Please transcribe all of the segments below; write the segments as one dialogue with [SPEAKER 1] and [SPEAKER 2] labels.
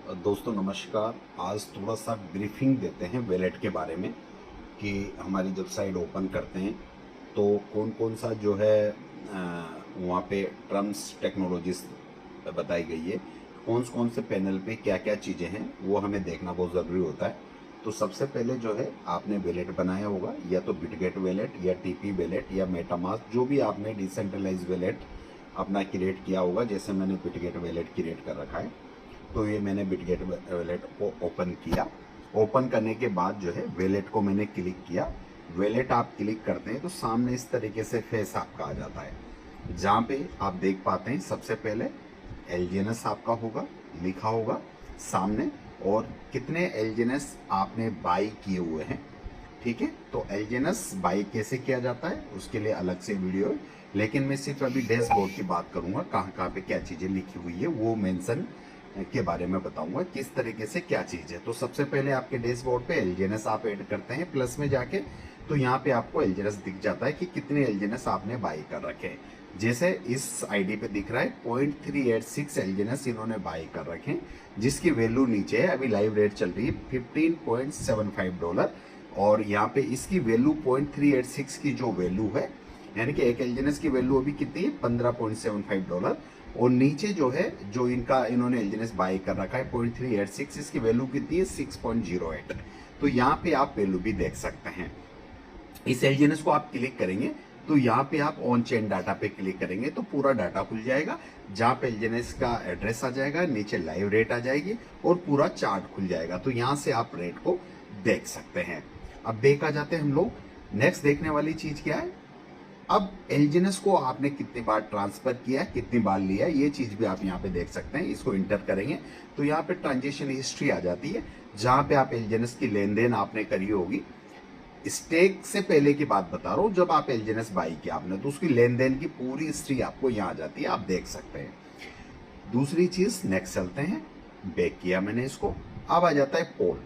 [SPEAKER 1] दोस्तों नमस्कार। आज थोड़ा सा ब्रीफिंग देते हैं वैलेट के बारे में कि हमारी जब साइट ओपन करते हैं तो कौन कौन सा जो है वहाँ पे टर्म्स टेक्नोलॉजीज बताई गई है, कौन से पैनल पे क्या क्या चीज़ें हैं वो हमें देखना बहुत ज़रूरी होता है। तो सबसे पहले जो है आपने वैलेट बनाया होगा, या तो बिटगेट वैलेट या टीपी वैलेट या मेटामास्क, जो भी आपने डिसेंट्रलाइज वैलेट अपना क्रिएट किया होगा। जैसे मैंने बिटगेट वैलेट क्रिएट कर रखा है, तो ये मैंने बिटगेट वैलेट को ओपन किया। ओपन करने के बाद जो है वैलेट को मैंने क्लिक किया। वैलेट आप क्लिक करते हैं तो सामने इस तरीके से फेस आपका आ जाता है, जहाँ पे आप देख पाते हैं सबसे पहले एलजीएनएस आपका होगा, लिखा होगा सामने, और कितने एलजीएनएस आपने बाई किए हुए हैं। ठीक है, तो एलजीएनएस बाई कैसे किया जाता है उसके लिए अलग से वीडियो है, लेकिन मैं सिर्फ अभी डैशबोर्ड की बात करूंगा। कहाँ कहाँ पे क्या चीज़ें लिखी हुई है वो मेंशन के बारे में बताऊंगा, किस तरीके से क्या चीज़ है। तो सबसे पहले आपके डैशबोर्ड पे एलजीएनएस आप ऐड करते हैं प्लस में जाके, तो यहाँ पे आपको एलजीएनएस दिख जाता है कि कितने एलजीएनएस आपने बाई कर रखे हैं। जैसे इस आईडी पे दिख रहा है 0.386 एलजीएनएस इन्होंने बाई कर रखे हैं, जिसकी वैल्यू नीचे है। अभी लाइव रेट चल रही है $15.75, और यहाँ पे इसकी वैल्यू 0.386 की जो वैल्यू है, यानी कि एक एलजीएनएस की वैल्यू अभी कितनी है $15.75। और नीचे जो है जो इनका इन्होंने एलजीएनएस बाई कर रखा है 0.386, इसकी वैल्यू कितनी है 6.08। तो यहाँ पे आप वैल्यू भी देख सकते हैं। इस एलजीएनएस को आप क्लिक करेंगे तो यहाँ पे आप ऑन चेन डाटा पे क्लिक करेंगे तो पूरा डाटा खुल जाएगा, जहाँ पे एलजीएनएस का एड्रेस आ जाएगा, नीचे लाइव रेट आ जाएगी और पूरा चार्ट खुल जाएगा। तो यहाँ से आप रेट को देख सकते हैं। अब बैक आ जाते हैं हम लोग। नेक्स्ट देखने वाली चीज क्या है, अब एलजीएनएस को आपने कितनी बार ट्रांसफर किया, कितनी बार लिया, ये चीज भी आप यहाँ पे देख सकते हैं। इसको इंटर करेंगे तो यहाँ पे ट्रांजेक्शन हिस्ट्री आ जाती है, जहां पे आप एलजीएनएस की लेन देन आपने करी होगी। स्टेक से पहले की बात बता रहा हूँ, जब आप एलजीएनएस बाई किया आपने तो उसकी लेन देन की पूरी हिस्ट्री आपको यहाँ आ जाती है, आप देख सकते हैं। दूसरी चीज, नेक्स्ट चलते हैं। बैक किया मैंने इसको, अब आ जाता है पोल।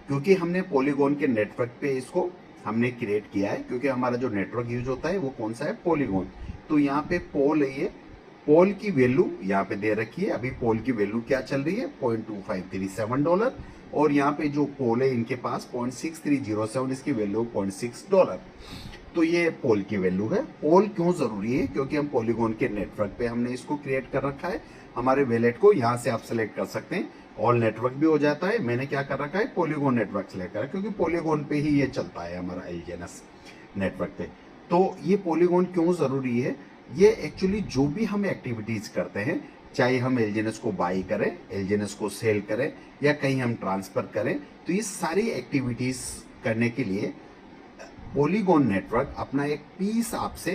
[SPEAKER 1] क्योंकि हमने पॉलीगॉन के नेटवर्क पे इसको हमने क्रिएट किया है, क्योंकि हमारा जो नेटवर्क यूज होता है वो कौन सा है, पॉलीगॉन। तो यहाँ पे पोल है, ये पोल की वैल्यू यहाँ पे दे रखी है। अभी पोल की वैल्यू क्या चल रही है $0.2537, और यहाँ पे जो पोल है इनके पास 0.6307, इसकी वैल्यू $0.6। तो ये पोल की वैल्यू है। पोल क्यों जरूरी है, क्योंकि हम पॉलीगॉन के नेटवर्क पे हमने इसको क्रिएट कर रखा है। हमारे वैलेट को यहाँ से आप सेलेक्ट कर सकते हैं, ऑल नेटवर्क भी हो जाता है। मैंने क्या कर रखा है, पॉलीगॉन नेटवर्क सेलेक्ट करा, क्योंकि पॉलीगॉन पे ही ये चलता है हमारा एलजीएनएस नेटवर्क पे। तो ये पॉलीगॉन क्यों जरूरी है, ये एक्चुअली जो भी हम एक्टिविटीज करते हैं, चाहे हम एलजीएनएस को बाई करें, एलजीएनएस को सेल करें, या कहीं हम ट्रांसफर करें, तो ये सारी एक्टिविटीज करने के लिए पॉलीगॉन नेटवर्क अपना एक पीस आपसे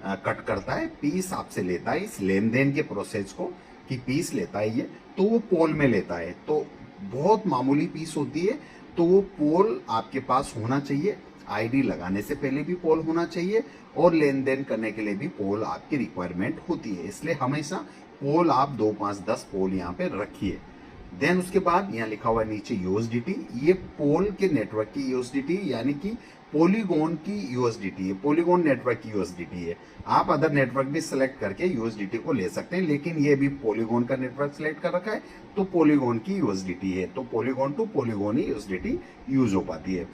[SPEAKER 1] कट करता है, पीस आपसे लेता है इस लेन देन के प्रोसेस को, कि पीस लेता है ये, तो वो पोल में लेता है। तो बहुत मामूली पीस होती है, तो वो पोल आपके पास होना चाहिए। आईडी लगाने से पहले भी पोल होना चाहिए, और लेन देन करने के लिए भी पोल आपकी रिक्वायरमेंट होती है। इसलिए हमेशा पोल आप 2, 5, 10 पोल यहाँ पे रखिए। देन उसके बाद यहाँ लिखा हुआ है नीचे यूएसडीटी, ये पोल के नेटवर्क की यूएसडीटी, यानी कि पॉलीगॉन की यूएसडीटी है, पॉलीगॉन नेटवर्क की यूएसडीटी है। आप अदर नेटवर्क भी सिलेक्ट करके यूएसडीटी को ले सकते हैं, लेकिन ये भी पॉलीगॉन का नेटवर्क सिलेक्ट कर रखा है तो पॉलीगॉन की यूएसडीटी है। तो पॉलीगॉन टू पॉलीगॉन ही यूएसडीटी यूज हो पाती है,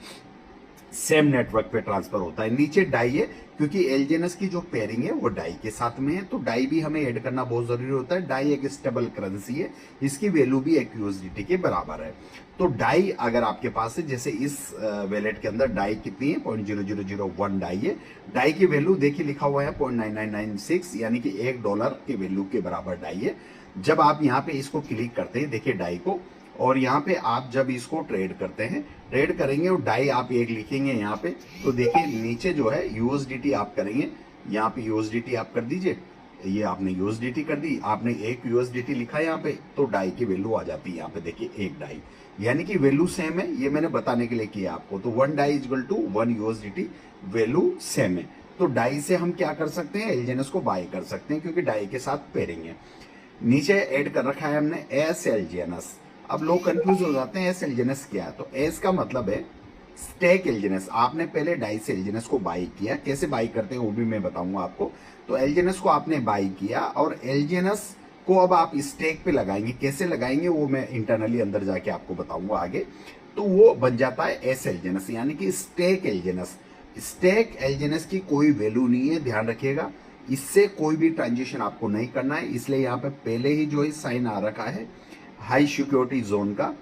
[SPEAKER 1] सेम नेटवर्क पे ट्रांसफर होता है। नीचे डाई है, क्योंकि एलजीएनएस की जो पेयरिंग है वो डाई के साथ में है, तो डाई भी हमें ऐड करना बहुत जरूरी होता है। डाई एक स्टेबल करेंसी है, इसकी वैल्यू भी एक यूएसडीटी के बराबर है। तो डाई अगर आपके पास है, जैसे इस वैलेट के अंदर डाई कितनी है, 0.0001 डाई है। डाई की वैल्यू देखिए लिखा हुआ है 0.9996, यानी कि $1 की वैल्यू के बराबर डाई है। जब आप यहाँ पे इसको क्लिक करते हैं, देखिए डाई को, और यहाँ पे आप जब इसको ट्रेड करते हैं, ट्रेड करेंगे और डाई आप एक लिखेंगे यहाँ पे, तो देखिए नीचे जो है यूएसडीटी आप करेंगे, यहाँ पे यूएसडीटी आप कर दीजिए। ये आपने यूएसडीटी कर दी, आपने एक यूएसडीटी लिखा है यहाँ पे, तो डाई की वैल्यू आ जाती है यहाँ पे, देखिए एक डाई, यानी कि वैल्यू सेम है। ये मैंने बताने के लिए किया आपको। तो 1 DAI equal to 1 USDT, value same है। तो डाई से हम क्या कर सकते हैं, एलजीएनएस को बाई कर सकते हैं, क्योंकि डाई के साथ पेयरिंग है। नीचे ऐड कर रखा है हमने एस एलजीएनएस। अब लोग कंफ्यूज हो जाते हैं एस एलजीएनएस क्या है, तो एस का मतलब है स्टेक एलजीएनएस। आपने पहले डाई से एलजीएनएस को बाई किया, कैसे बाई करते हैं वो भी मैं बताऊंगा आपको। तो एलजीएनएस को आपने बाई किया, और एलजीएनएस को अब आप स्टेक पे लगाएंगे। कैसे लगाएंगे वो मैं इंटरनली अंदर जाके आपको बताऊंगा आगे। तो वो बन जाता है एस एल्जेनस, यानी कि स्टेक एल्जेनस। स्टेक एल्जेनस की कोई वैल्यू नहीं है, ध्यान रखिएगा। इससे कोई भी ट्रांजेक्शन आपको नहीं करना है, इसलिए यहाँ पे पहले ही जो है साइन आ रखा है हाई सिक्योरिटी जोन का,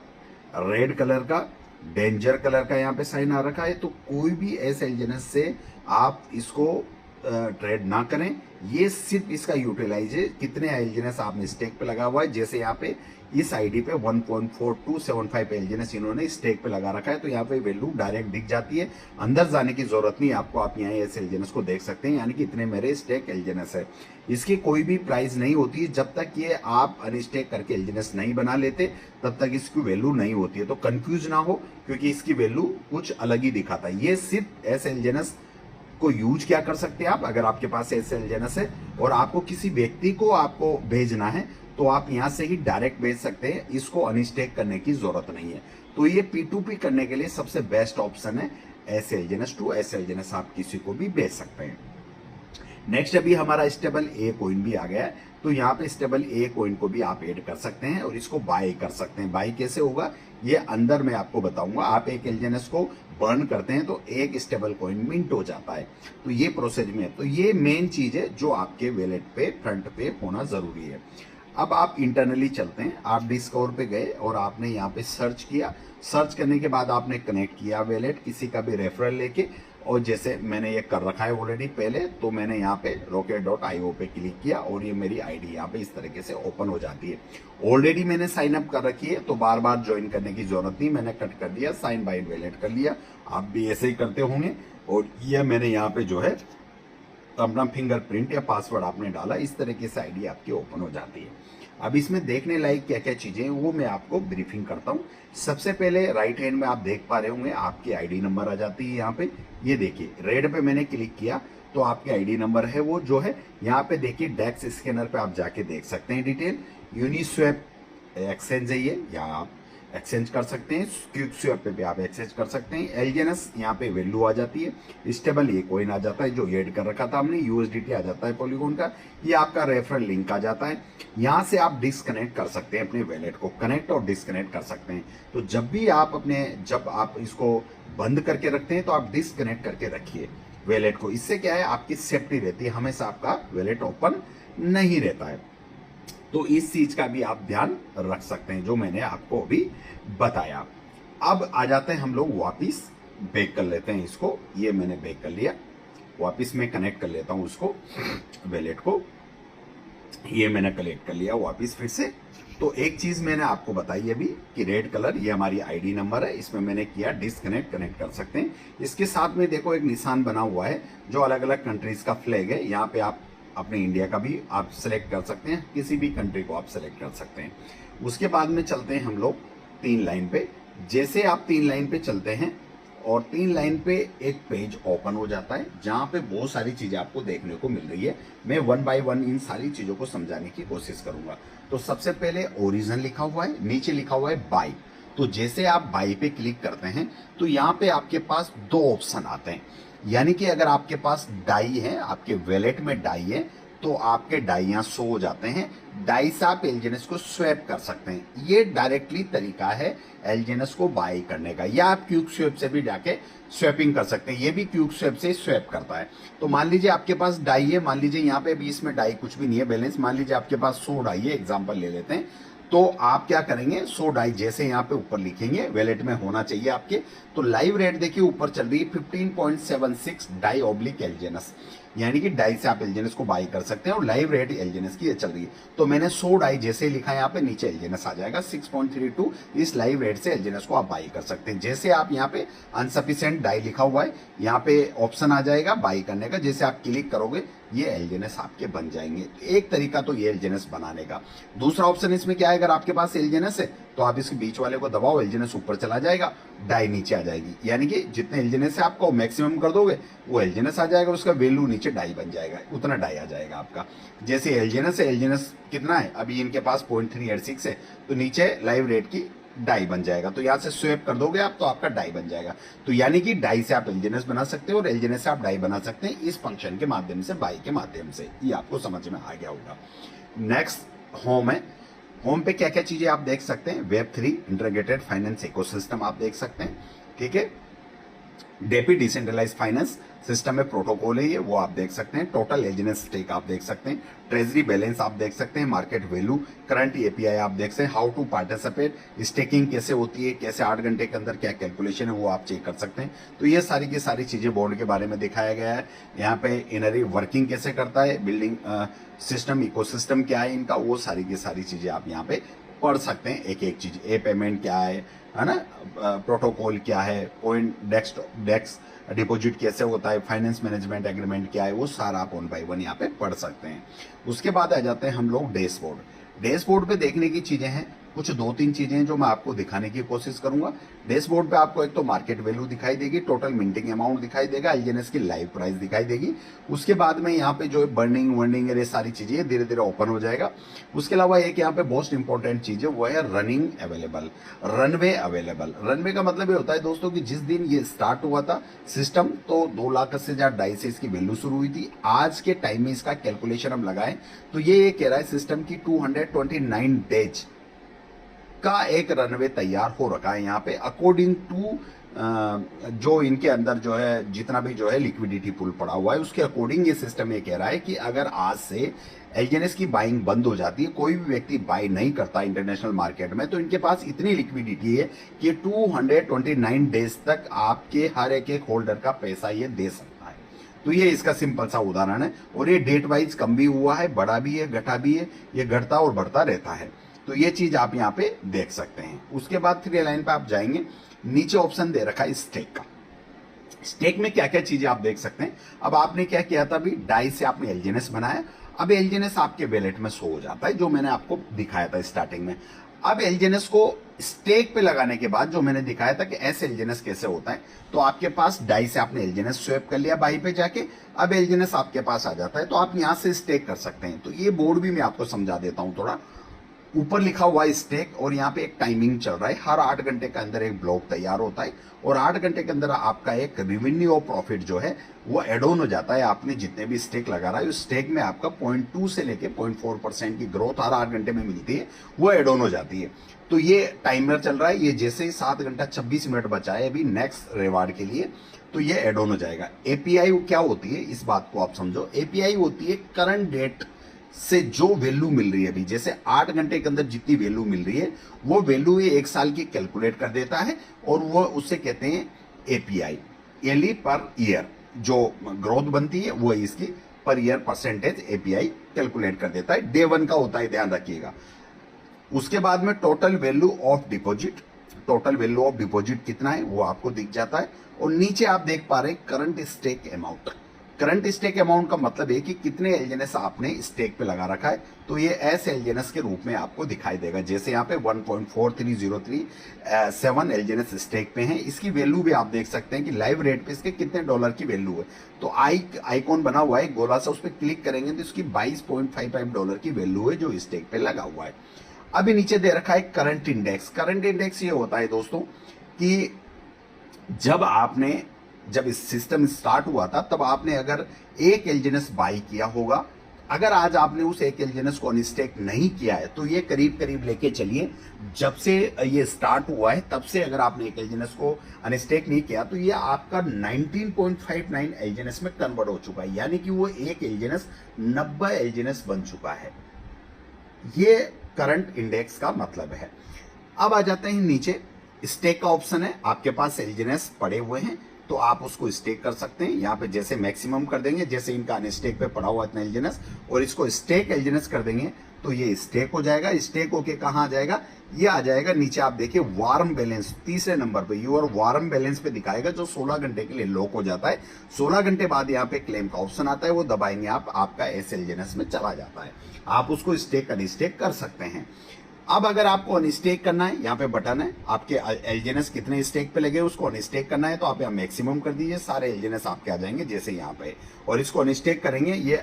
[SPEAKER 1] रेड कलर का, डेंजर कलर का यहाँ पे साइन आ रखा है। तो कोई भी एस एल्जेनस से आप इसको ट्रेड ना करें। ये सिर्फ इसका यूटिलाइज है कितने एल्जेनस आपने स्टेक पे लगा हुआ है। जैसे यहाँ पे इस आईडी पे 1.4275 एल्जेनस इन्होंने स्टेक पे लगा रखा है, तो यहाँ पे वैल्यू डायरेक्ट दिख जाती है, अंदर जाने की जरूरत नहीं आपको। आप यहाँ इस एल्जेनस को देख सकते हैं, यानी कि इतने मेरे स्टेक एल्जेनस है। इसकी कोई भी प्राइस नहीं होती है, जब तक ये आप अनस्टेक करके एल्जेनस नहीं बना लेते तब तक इसकी वैल्यू नहीं होती है। तो कंफ्यूज ना हो, क्योंकि इसकी वैल्यू कुछ अलग ही दिखाता है। ये सिर्फ एस एल्जेनस को यूज क्या कर सकते हैं आप, अगर आपके पास एस एल्जेनस है और आपको किसी व्यक्ति को आपको भेजना है तो आप यहां से ही डायरेक्ट भेज सकते हैं, इसको अनस्टेक करने की जरूरत नहीं है। तो ये P2P करने के लिए सबसे बेस्ट ऑप्शन है एस एल्जेनस टू एस एल्जेनस, आप किसी को भी भेज सकते हैं। नेक्स्ट अभी हमारा स्टेबल ए कॉइन भी आ गया है, तो यहाँ पे स्टेबल ए कॉइन को भी आप ऐड कर सकते हैं और इसको बाय कर सकते हैं। बाय कैसे होगा ये अंदर मैं आपको बताऊंगा। आप एक एल्जेनस को बर्न करते हैं तो एक स्टेबल कॉइन मिंट हो जाता है, तो ये प्रोसेस में है। तो ये मेन चीज है जो आपके वैलेट पे फ्रंट पे होना जरूरी है। अब आप इंटरनली चलते हैं, आप डिस्कवर पे गए और आपने यहाँ पे सर्च किया। सर्च करने के बाद आपने कनेक्ट किया वैलेट, किसी का भी रेफरल लेके, और जैसे मैंने ये कर रखा है ऑलरेडी पहले, तो मैंने यहाँ पे rocket.io पे क्लिक किया और ये मेरी आईडी यहाँ पे इस तरीके से ओपन हो जाती है। ऑलरेडी मैंने साइन अप कर रखी है, तो बार बार ज्वाइन करने की जरूरत नहीं, मैंने कट कर दिया, साइन बाय वैलेट कर लिया। आप भी ऐसे ही करते होंगे। और ये मैंने यहाँ पे जो है अपना फिंगरप्रिंट या पासवर्ड आपने डाला, इस तरीके से आईडी आपकी ओपन हो जाती है। अब इसमें देखने लायक क्या क्या चीजें हैं वो मैं आपको ब्रीफिंग करता हूँ। सबसे पहले राइट हैंड में आप देख पा रहे होंगे आपकी आईडी नंबर आ जाती है यहाँ पे। ये देखिए रेड पे मैंने क्लिक किया तो आपकी आईडी नंबर है वो जो है यहाँ पे देखिए डेक्स स्कैनर पे आप जाके देख सकते हैं डिटेल। यूनिस्वैप एक्सचेंज है ये, यहाँ आप एक्सचेंज कर सकते हैं। क्विक स्वैप पे भी आप एक्सचेंज कर सकते हैं। एल्जेनस यहाँ पे वैल्यू आ जाती है। स्टेबल ये कॉइन आ जाता है जो ऐड कर रखा था हमने, यूएसडीटी आ जाता है पॉलीगॉन का। ये आपका रेफरल लिंक आ जाता है। यहाँ से आप डिस्कनेक्ट कर सकते हैं अपने वैलेट को, कनेक्ट और डिस्कनेक्ट कर सकते हैं। तो जब आप इसको बंद करके रखते हैं तो आप डिस्कनेक्ट करके रखिए वैलेट को। इससे क्या है आपकी सेफ्टी रहती है, हमेशा आपका वैलेट ओपन नहीं रहता है। तो इस चीज का भी आप ध्यान रख सकते हैं जो मैंने आपको अभी बताया। अब आ जाते हैं हम लोग वापिस बैक कर लेते हैं इसको। ये मैंने बैक कर लिया, वापिस मैं कनेक्ट कर लेता हूं उसको वैलेट को। ये मैंने कलेक्ट कर लिया वापिस फिर से। तो एक चीज मैंने आपको बताई अभी कि रेड कलर ये हमारी आईडी नंबर है, इसमें मैंने किया डिस्कनेक्ट, कनेक्ट कर सकते हैं। इसके साथ में देखो एक निशान बना हुआ है जो अलग अलग कंट्रीज का फ्लैग है। यहाँ पे आप अपने इंडिया का भी आप सेलेक्ट कर सकते हैं, किसी भी कंट्री को आप सेलेक्ट कर सकते हैं। उसके बाद में चलते हैं हम लोग 3 लाइन पे। जैसे आप 3 लाइन पे चलते हैं और 3 लाइन पे एक पेज ओपन हो जाता है जहां पे बहुत सारी चीजें आपको देखने को मिल रही है। मैं 1 बाय 1 इन सारी चीजों को समझाने की कोशिश करूंगा। तो सबसे पहले ओरिजिन लिखा हुआ है, नीचे लिखा हुआ है बाय। तो जैसे आप बाय पे क्लिक करते हैं तो यहाँ पे आपके पास 2 ऑप्शन आते हैं। यानी कि अगर आपके पास डाई है, आपके वैलेट में डाई है, तो आपके डाई यहाँ शो हो जाते हैं। डाई से आप एल्जेनस को स्वैप कर सकते हैं। ये डायरेक्टली तरीका है एल्जेनस को बाय करने का, या आप क्यूक स्वैप से भी जाके स्वैपिंग कर सकते हैं। ये भी क्यूक स्वैप से स्वैप करता है। तो मान लीजिए आपके पास डाई है, मान लीजिए यहाँ पे 20 में डाई कुछ भी नहीं है बैलेंस, मान लीजिए आपके पास 100 डाई है, एग्जाम्पल ले लेते हैं। तो आप क्या करेंगे, 100 डाई जैसे यहाँ पे ऊपर लिखेंगे वैलेट में होना चाहिए आपके। तो लाइव रेट देखिए ऊपर चल रही है 15.76 डाई ऑब्लिक एल्जेनस, यानी कि डाई से आप एल्जेनस को बाई कर सकते हैं और लाइव रेट एल्जेनस की ये चल रही है। तो मैंने 100 डाई जैसे ही लिखा है यहाँ पे, नीचे एल्जेनस आ जाएगा 6.32। इस लाइव रेट से एल्जेनस को आप बाई कर सकते हैं। जैसे आप यहाँ पे अनसफिशिएंट डाई लिखा हुआ है, यहाँ पे ऑप्शन आ जाएगा बाई करने का, जैसे आप क्लिक करोगे ये एल्जेनस आपके बन जाएंगे। एक तरीका तो ये एल्जेनस बनाने का। दूसरा ऑप्शन इसमें क्या है, अगर आपके पास एल्जेनस है तो आप इसके बीच वाले को दबाओ, एल्जेनस ऊपर चला जाएगा, डाई नीचे आ जाएगी। यानी कि जितने एल्जेनस है आपको मैक्सिमम कर दोगे वो एल्जेनस आ जाएगा, उसका वैल्यू नीचे डाई बन जाएगा, उतना डाई आ जाएगा आपका। जैसे एल्जेनस है, एल्जेनस कितना है अभी इनके पास 0.386 है, तो नीचे लाइव रेट की डाई बन जाएगा। तो यहाँ से स्वैप कर दोगे आप तो आपका डाई बन जाएगा। तो यानी कि डाई से आप एल्जेनस बना सकते हो और एल्जेनस से आप डाई बना सकते हैं इस फंक्शन के माध्यम से, बाई के माध्यम से। ये आपको समझ में आ गया होगा। नेक्स्ट होम है। होम पे क्या क्या चीजें आप देख सकते हैं, वेब3 इंटीग्रेटेड फाइनेंस इकोसिस्टम आप देख सकते हैं, ठीक है। डेपी डिसेंट्रलाइज फाइनेंस सिस्टम में प्रोटोकॉल है ये, वो आप देख सकते हैं। टोटल एजेंस स्टेक आप देख सकते हैं, ट्रेजरी बैलेंस आप देख सकते हैं, मार्केट वैल्यू, करंट एपीआई आप देख सकते हैं, हाउ टू पार्टिसिपेट, स्टेकिंग कैसे होती है, कैसे 8 घंटे के अंदर क्या कैलकुलेशन है वो आप चेक कर सकते हैं। तो ये सारी की सारी चीजें बोर्ड के बारे में दिखाया गया है। यहाँ पे इनरी वर्किंग कैसे करता है, बिल्डिंग सिस्टम इकोसिस्टम क्या है इनका, वो सारी की सारी चीजें आप यहाँ पे पढ़ सकते हैं। एक एक चीज, ए पेमेंट क्या है ना, प्रोटोकॉल क्या है, पॉइंट डेक्स डिपॉजिट कैसे होता है, फाइनेंस मैनेजमेंट एग्रीमेंट क्या है, वो सारा आप 1 बाय 1 यहाँ पे पढ़ सकते हैं। उसके बाद आ जाते हैं हम लोग डैशबोर्ड। डैशबोर्ड पे देखने की चीजें हैं कुछ 2-3 चीजें हैं जो मैं आपको दिखाने की कोशिश करूंगा। डैशबोर्ड पे आपको एक तो मार्केट वैल्यू दिखाई देगी, टोटल मिंटिंग अमाउंट दिखाई देगा, एलजीएनएस की लाइव प्राइस दिखाई देगी। उसके बाद में यहाँ पे जो बर्निंग वर्निंग ये सारी चीजें धीरे धीरे ओपन हो जाएगा। उसके अलावा एक यहाँ पे मोस्ट इंपॉर्टेंट चीज है वो है running available, runway available. Runway का मतलब ये होता है दोस्तों कि जिस दिन ये स्टार्ट हुआ था सिस्टम तो 2 लाख से ज्यादा डाई से इसकी वैल्यू शुरू हुई थी। आज के टाइम में इसका कैलकुलेशन हम लगाएं तो ये कह रहा है सिस्टम की 229 डेज का एक रनवे तैयार हो रखा है यहाँ पे, अकॉर्डिंग टू जो इनके अंदर जो है जितना भी जो है लिक्विडिटी पूल पड़ा हुआ है उसके अकॉर्डिंग ये सिस्टम ये कह रहा है कि अगर आज से एलजीएनएस की बाइंग बंद हो जाती है, कोई भी व्यक्ति बाई नहीं करता इंटरनेशनल मार्केट में, तो इनके पास इतनी लिक्विडिटी है कि 229 डेज तक आपके हर एक होल्डर का पैसा ये दे सकता है। तो ये इसका सिंपल सा उदाहरण है। और ये डेट वाइज कम भी हुआ है, बढ़ा भी है, घटा भी है, ये घटता और बढ़ता रहता है। तो ये चीज आप यहाँ पे देख सकते हैं। उसके बाद 3 लाइन पे आप जाएंगे, नीचे ऑप्शन दे रखा है स्टेक का। स्टेक में क्या क्या चीजें आप देख सकते हैं। अब आपने क्या किया था, अभी डाई से आपने एलजीएनएस बनाया, अब एलजीएनएस आपके वैलेट में शो हो जाता है जो मैंने आपको दिखाया था स्टार्टिंग में। अब एलजीएनएस को स्टेक पे लगाने के बाद जो मैंने दिखाया था कि ऐसे एलजीएनएस कैसे होता है, तो आपके पास डाई से आपने एलजीएनएस स्वैप कर लिया बाई पे जाके, अब एलजीएनएस आपके पास आ जाता है तो आप यहां से स्टेक कर सकते हैं। तो ये बोर्ड भी मैं आपको समझा देता हूं थोड़ा। ऊपर लिखा हुआ है स्टेक और यहाँ पे एक टाइमिंग चल रहा है, हर 8 घंटे के अंदर एक ब्लॉक तैयार होता है और 8 घंटे के अंदर आपका एक रेवेन्यू ऑफ प्रॉफिट जो है वो एड ऑन हो जाता है। आपने जितने भी स्टेक लगा रहा है उस स्टेक में आपका 0.2 से लेके 0.4% की ग्रोथ हर 8 घंटे में मिलती है, वो एड ऑन हो जाती है। तो ये टाइमर चल रहा है, ये जैसे ही 7 घंटा 26 मिनट बचा है अभी नेक्स्ट रिवार्ड के लिए, तो ये एड ऑन हो जाएगा। एपीआई क्या होती है इस बात को आप समझो। एपीआई होती है करंट डेट से जो वैल्यू मिल रही है, अभी जैसे 8 घंटे के अंदर जितनी वैल्यू मिल रही है वो वैल्यू ये 1 साल की कैलकुलेट कर देता है और वो उससे कहते हैं एपीआई, ईयरली पर ईयर जो ग्रोथ बनती है वो इसकी per year percentage API calculate कर देता है। डे 1 का होता है, ध्यान रखिएगा। उसके बाद में total value of deposit, total value of deposit कितना है वो आपको दिख जाता है। और नीचे आप देख पा रहे हैं current stake amount. Current stake amount का मतलब है कि कितने एलजीएनएस आपने स्टेक पे लगा रखा है, तो ये एस एलजीएनएस के रूप में आपको दिखाई देगा। जैसे यहाँ पे 1.4303 एलजीएनएस स्टेक पे हैं। इसकी वैल्यू भी आप देख सकते हैं कि लाइव रेट पे इसके कितने डॉलर की वैल्यू है। तो आइकॉन बना हुआ है गोला सा, उस पर क्लिक करेंगे तो इसकी $22.55 की वैल्यू है जो स्टेक पे लगा हुआ है। अभी नीचे दे रखा है करंट इंडेक्स। करंट इंडेक्स ये होता है दोस्तों कि जब इस सिस्टम स्टार्ट हुआ था तब आपने अगर एक एलजीएनएस बाई किया होगा, अगर आज आपने उस एक एलजीएनएस को अनस्टेक नहीं किया है तो ये करीब करीब लेके चलिए जब से ये स्टार्ट हुआ है तब से अगर आपने एक एलजीएनएस को अनस्टेक नहीं किया तो ये आपका 19.59 एलजीएनएस में कन्वर्ट हो चुका है, यानी कि वो एक एलजीएनएस 90 एलजीएनएस बन चुका है। ये करंट इंडेक्स का मतलब है। अब आ जाते हैं नीचे, स्टेक का ऑप्शन है, आपके पास एलजीएनएस पड़े हुए हैं तो आप उसको स्टेक कर सकते हैं। यहाँ पे जैसे मैक्सिमम कर देंगे, जैसे इनका अनस्टेक पे पड़ा हुआ इतना एलजीएनएस, और इसको स्टेक एलजीएनएस कर देंगे तो ये स्टेक हो जाएगा। स्टेक होके कहाँ आ जाएगा, ये आ जाएगा नीचे आप देखिए वार्म बैलेंस, तीसरे नंबर पे योर वार्म बैलेंस पे दिखाएगा जो 16 घंटे के लिए लॉक हो जाता है। 16 घंटे बाद यहाँ पे क्लेम का ऑप्शन आता है, वो दबाएंगे आप, आपका एस एलजीएनएस में चला जाता है। आप उसको स्टेक अनस्टेक कर सकते हैं। अब अगर आपको अनस्टेक करना है, यहाँ पे बटन है, आपके एलजीएनएस कितने स्टेक पे लगे उसको अनस्टेक करना है तो आप यहाँ मैक्सिमम कर दीजिए, सारे एलजीएनएस आपके आ जाएंगे जैसे यहाँ पे, और इसको अनस्टेक करेंगे। ये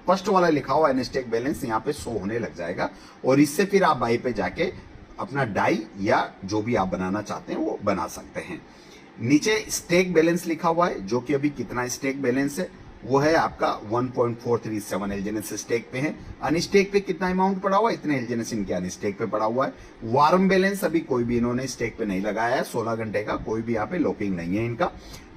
[SPEAKER 1] फर्स्ट वाला लिखा हुआ अनस्टेक बैलेंस यहाँ पे शो होने लग जाएगा और इससे फिर आप बाई पे जाके अपना डाई या जो भी आप बनाना चाहते हैं वो बना सकते हैं। नीचे स्टेक बैलेंस लिखा हुआ है जो कि अभी कितना स्टेक बैलेंस है वो है आपका 1.437 एलजीएनएस स्टेक पे है। अनस्टेक पे कितना अमाउंट पड़ा हुआ है, इतने एलजीएनएस इनके अनस्टेक पे पड़ा हुआ है। वार्म बैलेंस अभी कोई भी इन्होंने स्टेक पे नहीं लगाया है, 16 घंटे का कोई भी यहाँ पे लॉकिंग नहीं है इनका।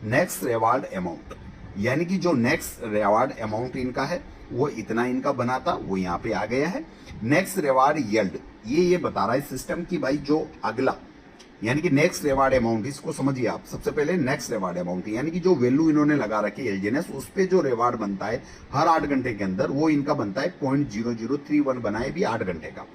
[SPEAKER 1] नेक्स्ट रिवार्ड अमाउंट, यानी कि जो नेक्स्ट रिवार्ड अमाउंट इनका है वो इतना इनका बना था, वो यहाँ पे आ गया है। नेक्स्ट रिवार्ड यील्ड, ये बता रहा है सिस्टम की भाई जो अगला, यानी कि नेक्स्ट रिवार्ड अमाउंट, इसको समझिए आप। सबसे पहले नेक्स्ट रिवार्ड अमाउंट यानी कि जो वैल्यू इन्होंने लगा रखी है एलजीएनएस, उस पे जो रिवार्ड बनता है हर 8 घंटे के अंदर, वो इनका बनता है 0.0031 बनाए भी 8 घंटे का।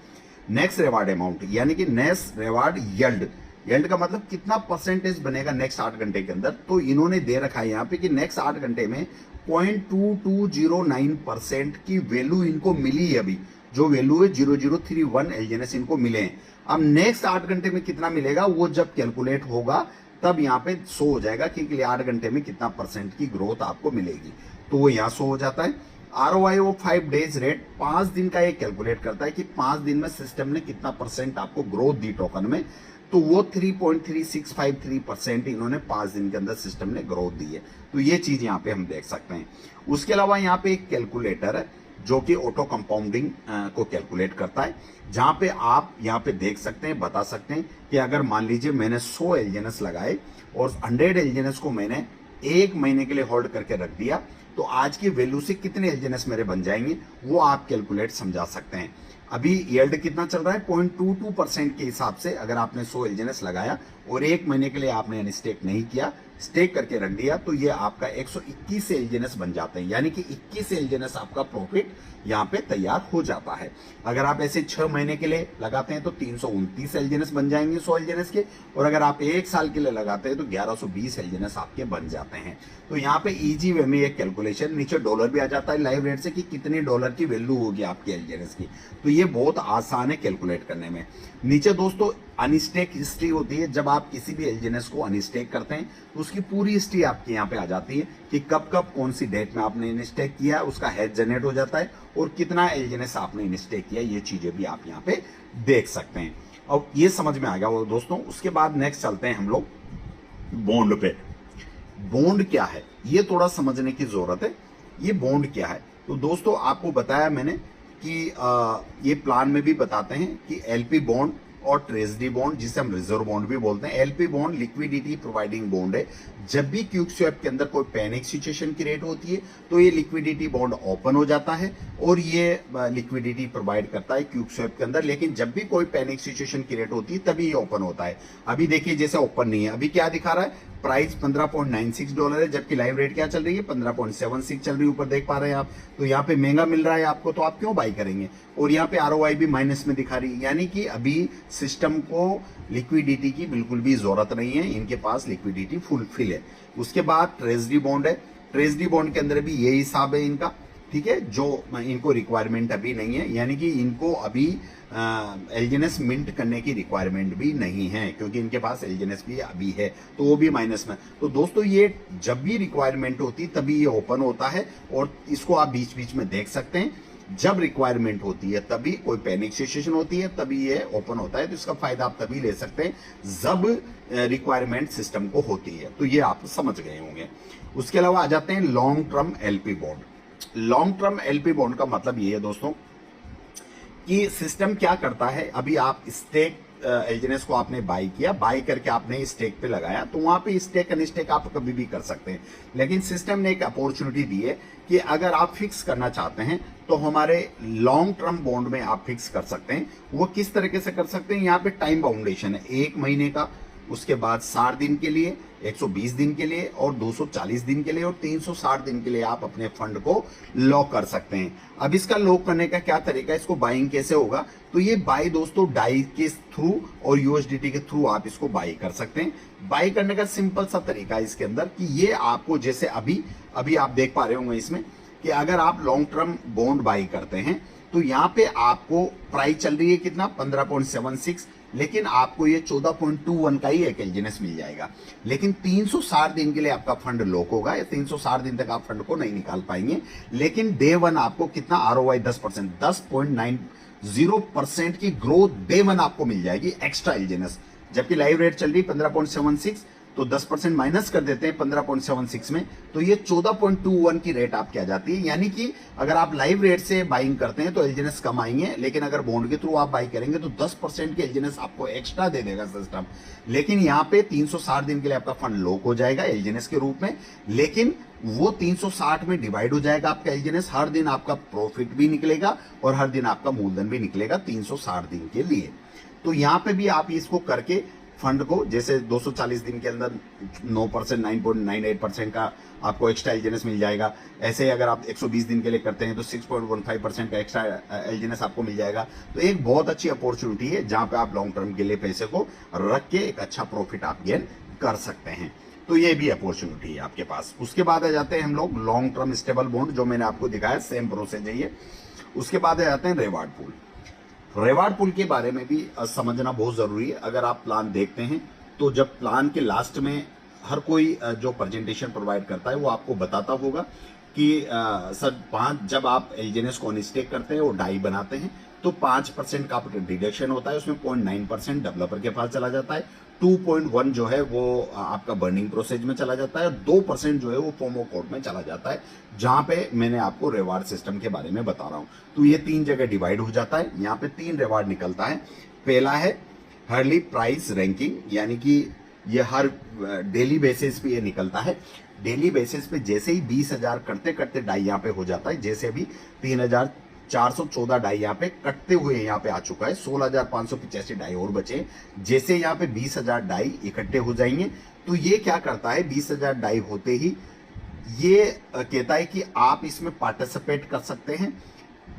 [SPEAKER 1] नेक्स्ट रिवार्ड अमाउंट यानी कि नेक्स्ट रिवार्ड यील्ड, यील्ड का मतलब कितना परसेंटेज बनेगा नेक्स्ट 8 घंटे के अंदर। तो इन्होंने दे रखा है यहाँ पे कि नेक्स्ट 8 घंटे में 0.2209% की वैल्यू इनको मिली है। अभी जो वैल्यू है 0031 एलजीएनएस इनको मिले हैं। अब नेक्स्ट 8 घंटे में कितना मिलेगा वो जब कैलकुलेट होगा तब यहाँ पे शो हो जाएगा कि 8 घंटे में कितना परसेंट की ग्रोथ आपको मिलेगी, तो वो यहाँ शो हो जाता है। ROI ऑफ 5 डेज रेट, 5 दिन का ये कैलकुलेट करता है कि 5 दिन में सिस्टम ने कितना परसेंट आपको ग्रोथ दी टोकन में, तो वो 3.3653% इन्होंने 5 दिन के अंदर सिस्टम ने ग्रोथ दी है। तो ये चीज यहाँ पे हम देख सकते हैं। उसके अलावा यहाँ पे एक कैलकुलेटर है जो कि ऑटो कंपाउंडिंग को कैलकुलेट करता है, जहां पे आप यहाँ पे देख सकते हैं, बता सकते हैं कि अगर मान लीजिए मैंने 100 एलजीएनएस लगाए और 100 एलजीएनएस को मैंने 1 महीने के लिए होल्ड करके रख दिया, तो आज की वैल्यू से कितने एलजीएनएस मेरे बन जाएंगे वो आप कैलकुलेट समझा सकते हैं। अभी यील्ड कितना चल रहा है 0.22% के हिसाब से, अगर आपने 100 एलजीएनएस लगाया और 1 महीने के लिए आपने अनस्टेक नहीं किया, स्टेक करके रख दिया, तो ये आपका 121 एलजीएनएस बन जाते हैं, यानी कि 21 एलजीएनएस आपका प्रॉफिट यहाँ पे तैयार हो जाता है। अगर आप ऐसे 6 महीने के लिए लगाते हैं तो 329 एलजीएनएस बन जाएंगे 100 एलजीएनएस के, और अगर आप 1 साल के लिए लगाते हैं तो 1120 एलजीएनएस आपके बन जाते हैं। तो यहाँ पे इजी वे में एक कैलकुलेशन, नीचे डॉलर भी आ जाता है लाइव रेट से कि कितने डॉलर की वैल्यू होगी आपकी एलजीएनएस की, तो ये बहुत आसान है कैलकुलेट करने में। नीचे दोस्तों अनस्टेक हिस्ट्री होती है, जब आप किसी भी एलजीएनएस को अनस्टेक करते हैं तो उसकी पूरी हिस्ट्री आपके यहाँ पे आ जाती है कि कब कब कौन सी डेट में आपने अनस्टेक किया, उसका हेड जनरेट हो जाता है और कितना एलजीएनएस आपने अनस्टेक किया, ये चीजें भी आप यहाँ पे देख सकते हैं। और ये समझ में आ गया वो दोस्तों। उसके बाद नेक्स्ट चलते हैं हम लोग बॉन्ड पे। बॉन्ड क्या है ये थोड़ा समझने की जरूरत है। ये बॉन्ड क्या है, तो दोस्तों आपको बताया मैंने कि ये प्लान में भी बताते हैं कि एलपी बॉन्ड और ट्रेजरी बॉन्ड, जिसे हम रिजर्व बॉन्ड भी बोलते हैं। LP bond liquidity providing bond है। जब भी क्विक स्वैप के अंदर कोई पैनिक सिचुएशन क्रिएट होती है तो ये लिक्विडिटी बॉन्ड ओपन हो जाता है और ये लिक्विडिटी प्रोवाइड करता है क्विक स्वैप के अंदर। लेकिन जब भी कोई पैनिक सिचुएशन क्रिएट होती है तभी ये ओपन होता है। अभी देखिए जैसे ओपन नहीं है, अभी क्या दिखा रहा है, प्राइस $15.96 है, जबकि लाइव रेट क्या चल रही है 15.76 चल रही है, ऊपर देख पा रहे हैं आप। तो यहाँ पे महंगा मिल रहा है आपको, तो आप क्यों बाई करेंगे। और यहाँ पे ROI भी माइनस में दिखा रही है, यानी कि अभी सिस्टम को लिक्विडिटी की बिल्कुल भी जरूरत नहीं है, इनके पास लिक्विडिटी फुलफिल है। उसके बाद ट्रेजरी बॉन्ड है। ट्रेजरी बॉन्ड के अंदर भी यही हिसाब है इनका, ठीक है, जो इनको रिक्वायरमेंट अभी नहीं है, यानी कि इनको अभी एलजीएनएस मिंट करने की रिक्वायरमेंट भी नहीं है, क्योंकि इनके पास एलजीएनएस भी अभी है, तो वो भी माइनस में। तो दोस्तों ये जब भी रिक्वायरमेंट होती तभी ये ओपन होता है, और इसको आप बीच बीच में देख सकते हैं। जब रिक्वायरमेंट होती है तभी, कोई पैनिक सिचुएशन होती है तभी ये ओपन होता है, तो इसका फायदा आप तभी ले सकते हैं जब रिक्वायरमेंट सिस्टम को होती है। तो ये आप समझ गए होंगे। उसके अलावा आ जाते हैं long term LP bond. Long term LP bond का मतलब ये है दोस्तों कि सिस्टम क्या करता है, अभी आप स्टेक एलजीएनएस को आपने बाई किया, बाई करके आपने स्टेक पे लगाया, तो वहां पे स्टेक अनस्टेक आप कभी भी कर सकते हैं। लेकिन सिस्टम ने एक अपॉर्चुनिटी दी है कि अगर आप फिक्स करना चाहते हैं तो हमारे लॉन्ग टर्म बॉन्ड में आप फिक्स कर सकते हैं। वो किस तरीके से कर सकते हैं, यहाँ पे टाइम बाउंडेशन है 1 महीने का, उसके बाद 60 दिन के लिए, 120 दिन के लिए और 240 दिन के लिए और 360 दिन के लिए आप अपने फंड को लॉक कर सकते हैं। अब इसका लॉक करने का क्या तरीका है, इसको बाइंग कैसे होगा, तो ये बाई दोस्तों डाई के थ्रू और यूएसडीटी के थ्रू आप इसको बाई कर सकते हैं। बाई करने का सिंपल सा तरीका है इसके अंदर कि ये आपको, जैसे अभी आप देख पा रहे होंगे इसमें कि अगर आप लॉन्ग टर्म बॉन्ड बाई करते हैं तो यहाँ पे आपको प्राइस चल रही है कितना 15.76, लेकिन आपको ये 14.21 का ही एक एलजीएनएस मिल जाएगा। लेकिन 360 दिन के लिए आपका फंड लॉक होगा, या 360 दिन तक आप फंड को नहीं निकाल पाएंगे। लेकिन डे 1 आपको कितना ROI 10%, 10.90% की ग्रोथ डे 1 आपको मिल जाएगी एक्स्ट्रा एलजीएनएस, जबकि लाइव रेट चल रही 15.76, तो 10% माइनस कर देते हैं 15.76 में, तो ये 14.21 की रेट आपकी आ जाती है। यानी कि अगर आप लाइव रेट से बाइंग करते हैं तो एलजीएनएस कम आएंगे, लेकिन अगर बॉन्ड के थ्रू आप बाई करेंगे तो 10% के एलजीएनएस आपको एक्स्ट्रा दे देगा सिस्टम। लेकिन यहाँ पे 360 दिन के लिए आपका फंड लॉक हो जाएगा एलजीएनएस के रूप में, लेकिन वो 360 में डिवाइड हो जाएगा आपका एलजीएनएस। हर दिन आपका प्रॉफिट भी निकलेगा और हर दिन आपका मूलधन भी निकलेगा 360 दिन के लिए। तो यहां पे भी आप इसको करके फंड को, जैसे 240 दिन के अंदर 9% 9.98% का आपको एक्स्ट्रा एलजीएनएस मिल जाएगा। ऐसे अगर आप 120 दिन के लिए करते हैं तो 6.15% का एक्स्ट्रा एलजीएनएस आपको मिल जाएगा। तो एक बहुत अच्छी अपॉर्चुनिटी है जहां पे आप लॉन्ग टर्म के लिए पैसे को रख के एक अच्छा प्रॉफिट आप गेन कर सकते हैं। तो ये भी अपॉर्चुनिटी है आपके पास। उसके बाद आ जाते हैं हम लोग लॉन्ग टर्म स्टेबल बॉन्ड, जो मैंने आपको दिखाया, सेम प्रोसेस है ये। उसके बाद आ जाते हैं रिवार्ड पूल। रिवार्ड पूल के बारे में भी समझना बहुत जरूरी है। अगर आप प्लान देखते हैं तो जब प्लान के लास्ट में हर कोई जो प्रेजेंटेशन प्रोवाइड करता है वो आपको बताता होगा कि सर जब आप एलजीएनएस को अनस्टेक करते हैं और डाई बनाते हैं तो 5% का डिडक्शन होता है, उसमें 0.9% डेवलपर के पास चला जाता है, 2.1 जो है वो आपका बर्निंग प्रोसेस में चला जाता है और 2% जो है वो प्रोमो कोड में चला जाता है, जहां पे मैंने आपको रिवार्ड सिस्टम के बारे में बता रहा हूं। तो ये 3 जगह डिवाइड हो जाता है। यहाँ पे 3 रिवार्ड निकलता है। पहला है हर्ली प्राइस रैंकिंग, यानी कि ये हर डेली बेसिस पे ये निकलता है। डेली बेसिस पे जैसे ही 20,000 करते करते डाई यहाँ पे हो जाता है, जैसे अभी 3,414 डाई यहाँ पे कटते हुए यहाँ पे आ चुका है, 16,585 डाई और बचे। जैसे यहाँ पे 20,000 डाई इकट्ठे हो जाएंगे तो ये क्या करता है, 20,000 डाई होते ही ये कहता है कि आप इसमें पार्टिसिपेट कर सकते हैं।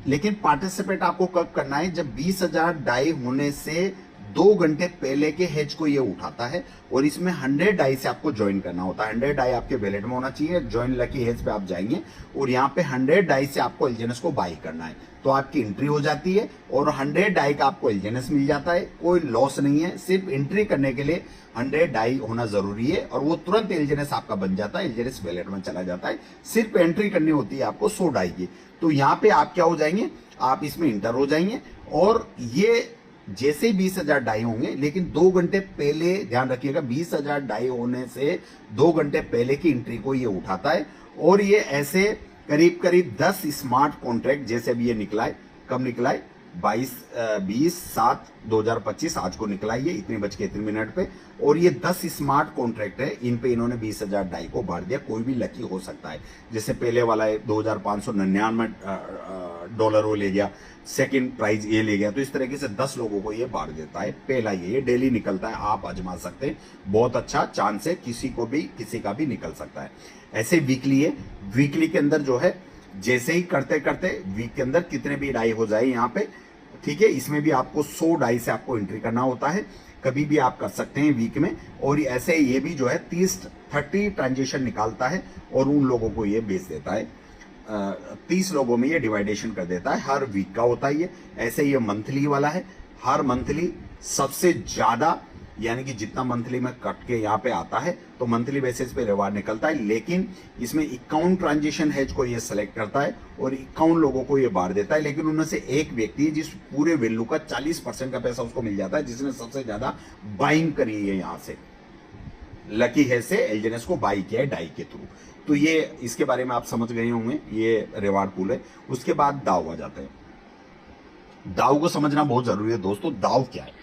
[SPEAKER 1] लेकिन पार्टिसिपेट आपको कब करना है, जब 20,000 डाई होने से 2 घंटे पहले के हेज को ये उठाता है और इसमें 100 डाई से आपको ज्वाइन करना होता है। 100 डाई आपके वैलेट में होना चाहिए। ज्वाइन लकी हेज पे आप जाएंगे और यहाँ पे 100 डाई से आपको एलजीएनएस को बाई करना है, तो आपकी एंट्री हो जाती है और 100 डाई का आपको एलजीएनएस मिल जाता है। कोई लॉस नहीं है, सिर्फ एंट्री करने के लिए 100 डाई होना जरूरी है और वो तुरंत एलजीएनएस आपका बन जाता है, एलजीएनएस वैलेट में चला जाता है। सिर्फ एंट्री करनी होती है आपको 100 डाई की। तो यहाँ पे आप क्या हो जाएंगे, आप इसमें इंटर हो जाएंगे और ये जैसे ही 20,000 डाई होंगे, लेकिन 2 घंटे पहले ध्यान रखिएगा, 20,000 डाई होने से 2 घंटे पहले की एंट्री को ये उठाता है और ये ऐसे करीब करीब 10 स्मार्ट कॉन्ट्रैक्ट, जैसे अभी ये निकला है, कब निकला है, 20/7/2025 आज को निकला है ये, इतने बज के इतने मिनट पे। और ये 10 स्मार्ट कॉन्ट्रैक्ट है, इन पे इन्होंने 20,000 डाई को बांट दिया। कोई भी लकी हो सकता है, जैसे पहले वाला है $2,599 वो ले गया, सेकंड प्राइज ये ले गया, तो इस तरीके से 10 लोगों को ये बांट देता है। पहला ये डेली निकलता है, आप आजमा सकते हैं, बहुत अच्छा चांस है, किसी का भी निकल सकता है। ऐसे वीकली है, वीकली के अंदर जो है जैसे ही करते करते वीक के अंदर कितने भी डाई हो जाए यहाँ पे, ठीक है, इसमें भी आपको 100 डाई से आपको एंट्री करना होता है, कभी भी आप कर सकते हैं वीक में। और ऐसे ये भी जो है 30 ट्रांजेक्शन निकालता है और उन लोगों को ये बेच देता है, 30 लोगों में ये डिवाइडेशन कर देता है, हर वीक का होता है ये। ऐसे ये मंथली वाला है, हर मंथली सबसे ज्यादा, यानी कि जितना मंथली में कट के यहाँ पे आता है तो मंथली बेसिस पे रिवार्ड निकलता है। लेकिन इसमें 51 ट्रांजेक्शन हेज को ये सेलेक्ट करता है और 51 लोगों को ये बांट देता है। लेकिन उनमें से एक व्यक्ति है जिस पूरे वैल्यू का 40% का पैसा उसको मिल जाता है, जिसने सबसे ज्यादा बाइंग करी है यहाँ से, लकी हेज से एलजीएनएस को बाई किया है डाई के थ्रू। तो ये इसके बारे में आप समझ गए होंगे, ये रिवार्ड पूल है। उसके बाद दाव आ जाते हैं। दाव को समझना बहुत जरूरी है दोस्तों। दाव क्या है,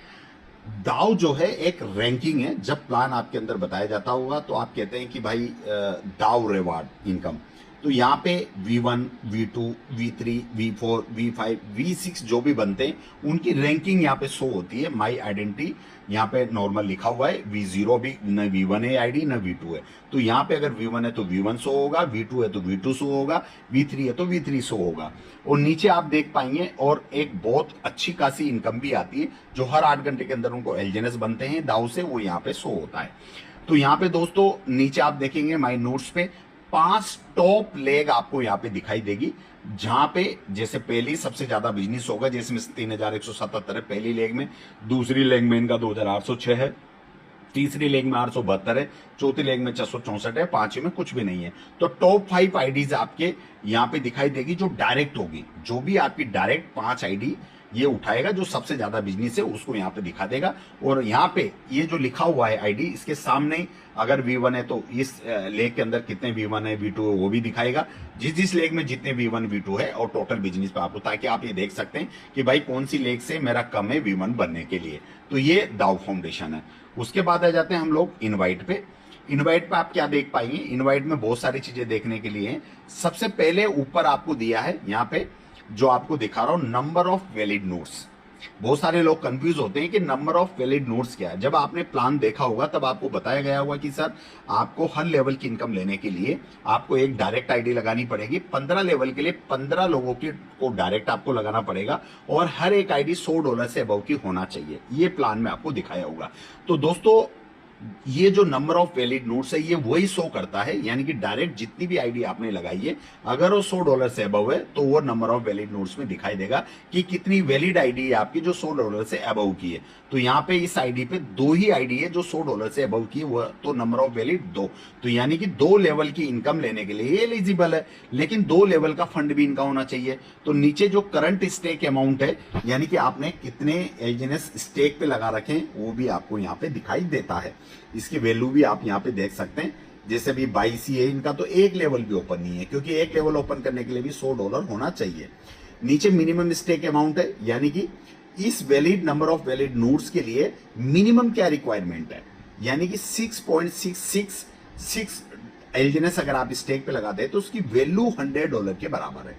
[SPEAKER 1] दाव जो है एक रैंकिंग है। जब प्लान आपके अंदर बताया जाता होगा तो आप कहते हैं कि भाई दाव रिवार्ड इनकम, तो यहाँ पे V1, V2, V3, V4, V5, V6 जो भी बनते हैं उनकी रैंकिंग यहाँ पे शो होती है। माई आइडेंटिटी यहाँ पे नॉर्मल लिखा हुआ है, V0 भी न V1 है आईडी न V2 है, तो यहाँ पे अगर V1 है तो V1 शो होगा, V2 है तो V2 शो होगा, V3 है तो V3 शो होगा। और नीचे आप देख पाएंगे और एक बहुत अच्छी खासी इनकम भी आती है, जो हर 8 घंटे के अंदर उनको एलजीएनएस बनते हैं दाव से, वो यहाँ पे शो होता है। तो यहाँ पे दोस्तों नीचे आप देखेंगे माई नोट्स पे 5 टॉप लेग आपको यहाँ पे दिखाई देगी, जहां पे जैसे पहली सबसे ज्यादा बिजनेस होगा, जिसमें 3,177 है पहली लेग में, दूसरी लेग में इनका 2,806 है, तीसरी लेग में 872 है, चौथी लेग में 664 है, पांचवी में कुछ भी नहीं है। तो टॉप 5 आईडीज आपके यहाँ पे दिखाई देगी जो डायरेक्ट होगी। जो भी आपकी डायरेक्ट 5 आईडी ये उठाएगा, जो सबसे ज्यादा बिजनेस है उसको यहाँ पे दिखा देगा। और यहाँ पे ये जो लिखा हुआ है आईडी, इसके सामने अगर V1 है तो इस लेग के अंदर कितने V1 है V2 है वो भी दिखाएगा, जिस लेग में जितने V1 V2 है और टोटल बिजनेस पे आपको, ताकि आप ये देख सकते हैं कि भाई कौन सी लेग से मेरा कम है V1 बनने के लिए। तो ये दाव फाउंडेशन है। उसके बाद आ जाते हैं हम लोग इनवाइट पे। इनवाइट पे आप क्या देख पाएंगे, इनवाइट में बहुत सारी चीजें देखने के लिए हैं। सबसे पहले ऊपर आपको दिया है यहाँ पे, जो आपको दिखा रहा हूं, नंबर ऑफ वैलिड नोट्स। बहुत सारे लोग कंफ्यूज होते हैं कि नंबर ऑफ वैलिड नोट्स क्या है। जब आपने प्लान देखा होगा तब आपको बताया गया होगा कि सर आपको हर लेवल की इनकम लेने के लिए आपको एक डायरेक्ट आईडी लगानी पड़ेगी। 15 लेवल के लिए 15 लोगों को डायरेक्ट आपको लगाना पड़ेगा और हर एक आईडी $100 से अबव की होना चाहिए। ये प्लान में आपको दिखाया होगा। तो दोस्तों ये जो नंबर ऑफ वैलिड नोट्स है ये वही शो करता है, यानी कि डायरेक्ट जितनी भी आईडी आपने लगाई है अगर वो $100 से अबव है तो वो नंबर ऑफ वैलिड नोट्स में दिखाई देगा कि कितनी वैलिड आईडी है आपकी जो $100 से अबव की है। तो यहाँ पे इस आईडी पे 2 ही आईडी है जो $100 से अबव की है, वो तो नंबर ऑफ वैलिड 2। तो यानी कि 2 लेवल की इनकम लेने के लिए एलिजिबल है, लेकिन 2 लेवल का फंड भी इनका होना चाहिए। तो नीचे जो करंट स्टेक अमाउंट है, यानी कि आपने कितने एलजीएनएस स्टेक पे लगा रखे हैं वो भी आपको यहाँ पे दिखाई देता है। इसकी वैल्यू भी आप यहाँ पे देख सकते हैं। जैसे भी 22 है इनका, तो एक लेवल भी ओपन नहीं है, क्योंकि एक लेवल ओपन करने के लिए भी $100 होना चाहिए। नीचे मिनिमम स्टेक अमाउंट है, यानी कि इस valid number of valid notes के लिए मिनिमम क्या रिक्वायरमेंट है, यानी कि 6.666 एलजीएनएस अगर आप स्टेक पे लगाते हैं तो उसकी वैल्यू $100 के बराबर है।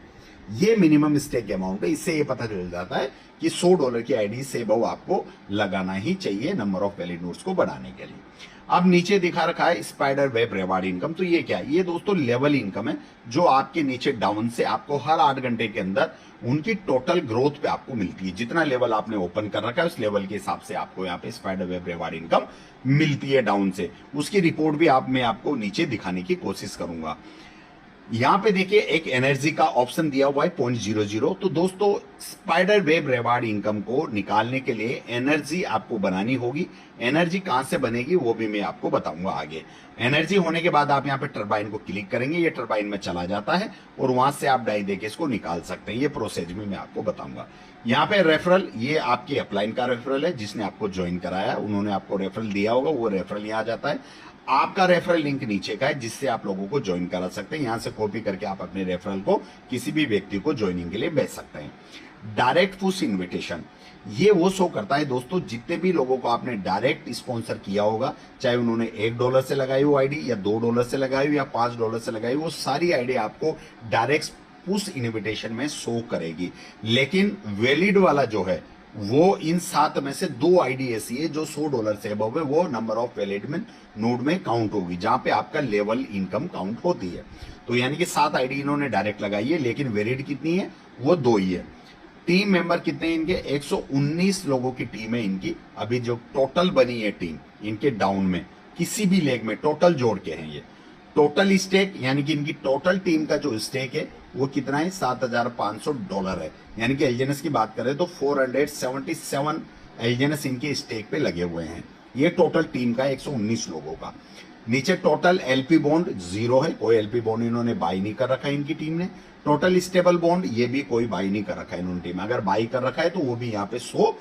[SPEAKER 1] ये मिनिमम स्टेक अमाउंट है। इससे ये पता चल जाता है कि $100 की आईडी से बहु आपको लगाना ही चाहिए नंबर ऑफ वैलिड नोट्स को बढ़ाने के लिए। अब नीचे दिखा रखा है स्पाइडर वेब रिवार्ड इनकम। तो ये क्या है, ये दोस्तों लेवल इनकम है, जो आपके नीचे डाउन से आपको हर 8 घंटे के अंदर उनकी टोटल ग्रोथ पे आपको मिलती है। जितना लेवल आपने ओपन कर रखा है उस लेवल के हिसाब से आपको यहाँ पे स्पाइडर वेब रिवार्ड इनकम मिलती है डाउन से। उसकी रिपोर्ट भी मैं आपको नीचे दिखाने की कोशिश करूंगा। यहां पे देखिए एक एनर्जी का ऑप्शन दिया हुआ है 0.00। तो दोस्तों स्पाइडर वेब रिवार्ड इनकम को निकालने के लिए एनर्जी आपको बनानी होगी। एनर्जी कहां से बनेगी वो भी मैं आपको बताऊंगा आगे। एनर्जी होने के बाद आप यहां पे टरबाइन को क्लिक करेंगे, ये टरबाइन में चला जाता है और वहां से आप डाई देके इसको निकाल सकते हैं। ये प्रोसेस में मैं आपको बताऊंगा। यहाँ पे रेफरल, ये आपके अपलाइन का रेफरल है, जिसने आपको ज्वाइन कराया, उन्होंने आपको रेफरल दिया होगा, वो रेफरल यहाँ आ जाता है। आपका रेफरल लिंक नीचे का है, जिससे आप लोगों को ज्वाइन करा सकते हैं। यहां से कॉपी करके आप अपने रेफरल को किसी भी व्यक्ति को ज्वाइनिंग के लिए भेज सकते हैं। डायरेक्ट पुश इन्विटेशन, ये वो शो करता है दोस्तों जितने भी लोगों को आपने डायरेक्ट स्पॉन्सर किया होगा, चाहे उन्होंने $1 से लगाई हो आईडी या $2 से लगाई हो या $5 से लगाई हो, वो सारी आईडी आपको डायरेक्ट पुश इन्विटेशन में शो करेगी। लेकिन वैलिड वाला जो है वो इन 7 में से 2 आईडी ऐसी है जो $100 से अबव है, वो नंबर ऑफ वैलिड में नोड में काउंट होगी, जहां पे आपका लेवल इनकम काउंट होती है। तो यानी कि 7 आईडी इन्होंने डायरेक्ट लगाई है, लेकिन वैलिड कितनी है, वो 2 ही है। टीम मेंबर कितने हैं इनके, 119 लोगों की टीम है इनकी। अभी जो टोटल बनी है टीम इनके डाउन में किसी भी लेग में टोटल जोड़ के हैं ये। टोटल स्टेक यानी कि इनकी टोटल टीम का जो स्टेक है वो कितना है, $7,500 है। यानी कि एलजीएनएस की बात करें तो 477 एलजीएनएस इनके स्टेक पे लगे हुए हैं। ये टोटल टीम का 119 लोगों का। नीचे टोटल एलपी बॉन्ड 0 है, कोई एलपी बॉन्ड इन्होंने बाई नहीं कर रखा है इनकी टीम ने। टोटल स्टेबल बॉन्ड ये भी कोई बाई नहीं कर रखा है इन्होंने टीम, अगर बाई कर रखा है तो वो भी यहाँ पे शो